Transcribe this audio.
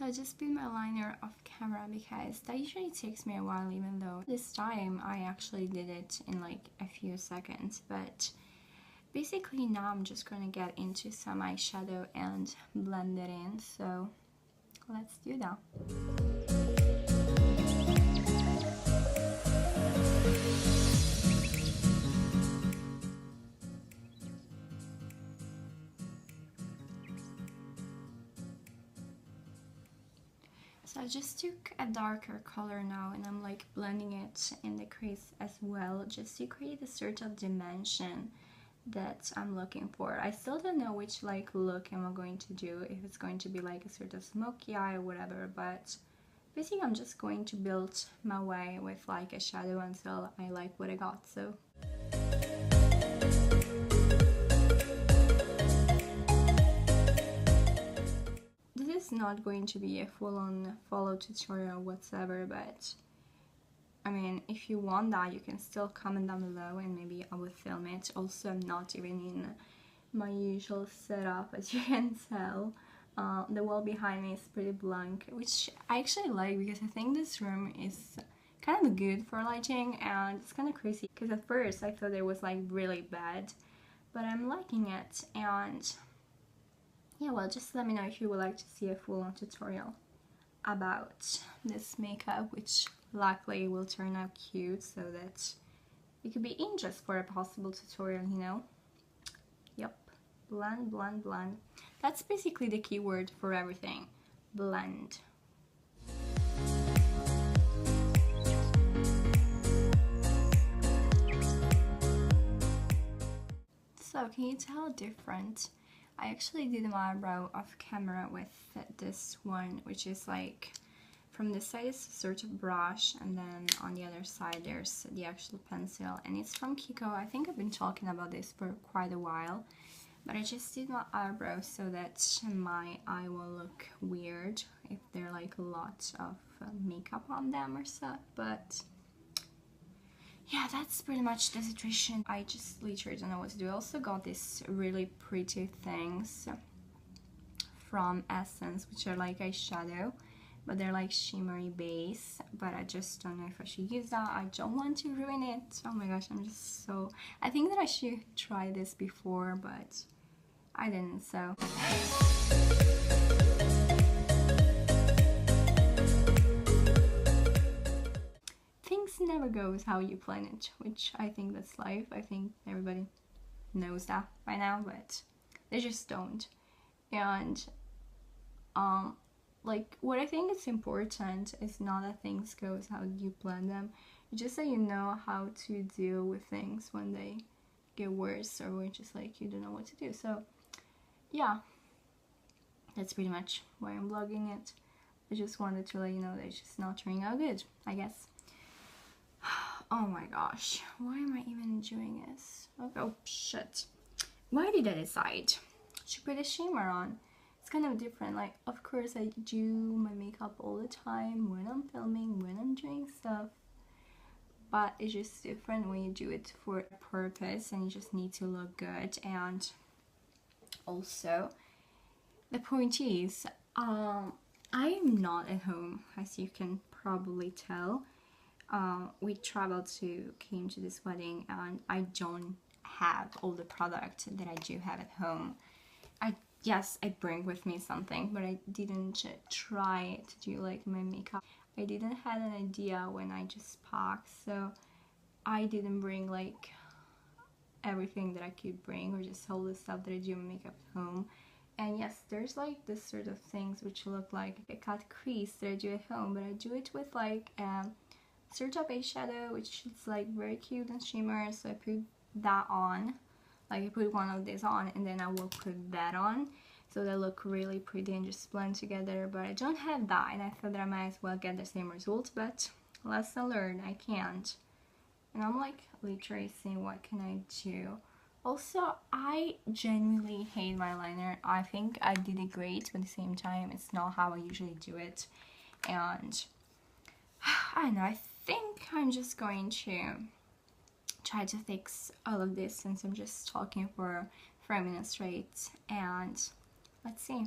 So I just put my liner off camera because that usually takes me a while, even though this time I actually did it in like a few seconds. But basically now I'm just gonna get into some eyeshadow and blend it in, so let's do that. So I just took a darker color now and I'm like blending it in the crease as well, just to create a sort of dimension that I'm looking for. I still don't know which like look am I going to do, if it's going to be like a sort of smoky eye or whatever, but basically I'm just going to build my way with like a shadow until I like what I got. So this is not going to be a full-on follow tutorial whatsoever, but I mean, if you want that, you can still comment down below and maybe I will film it. Also, I'm not even in my usual setup, as you can tell. The wall behind me is pretty blank, which I actually like because I think this room is kind of good for lighting, and it's kind of crazy because at first I thought it was like really bad, but I'm liking it. And yeah, well, just let me know if you would like to see a full-on tutorial about this makeup, which luckily will turn out cute so that you could be in just for a possible tutorial, you know? Yep, blend, blend, blend. That's basically the key word for everything, blend. So can you tell different? I actually did my eyebrow off camera with this one, which is like from this side is sort of brush, and then on the other side there's the actual pencil, and it's from Kiko. I think I've been talking about this for quite a while, but I just did my eyebrows so that my eye will look weird if there are like a lot of makeup on them or so. But yeah, that's pretty much the situation. I just literally don't know what to do. I also got these really pretty things from Essence, which are like eyeshadow, but they're like shimmery base, but I just don't know if I should use that. I don't want to ruin it. Oh my gosh, I'm just so... I think that I should try this before, but I didn't, so... Things never goes how you plan it, which I think that's life. I think everybody knows that by now, but they just don't. And like, what I think is important is not that things goes how you plan them, it's just that you know how to deal with things when they get worse, or when just like you don't know what to do. So yeah, that's pretty much why I'm vlogging it. I just wanted to let you know that it's just not turning out good, I guess. Oh my gosh, why am I even doing this? Oh shit, why did I decide to put a shimmer on? It's kind of different. Like, of course I do my makeup all the time when I'm filming, when I'm doing stuff, but it's just different when you do it for a purpose and you just need to look good. And also the point is, I'm not at home, as you can probably tell. We came to this wedding, and I don't have all the product that I do have at home. Yes, I bring with me something, but I didn't try to do like my makeup. I didn't have an idea when I just packed, so I didn't bring like everything that I could bring, or just all the stuff that I do my makeup at home. And yes, there's like this sort of things which look like a cut crease that I do at home, but I do it with like sort of eyeshadow, which is like very cute and shimmer. So I put that on, like I put one of these on, and then I will put that on, so they look really pretty and just blend together. But I don't have that, and I thought that I might as well get the same result, but lesson learned, I can't. And I'm like literally seeing what can I do. Also, I genuinely hate my liner. I think I did it great, but at the same time it's not how I usually do it. And I don't know, I think I'm just going to try to fix all of this, since I'm just talking for 4 minutes straight, and let's see.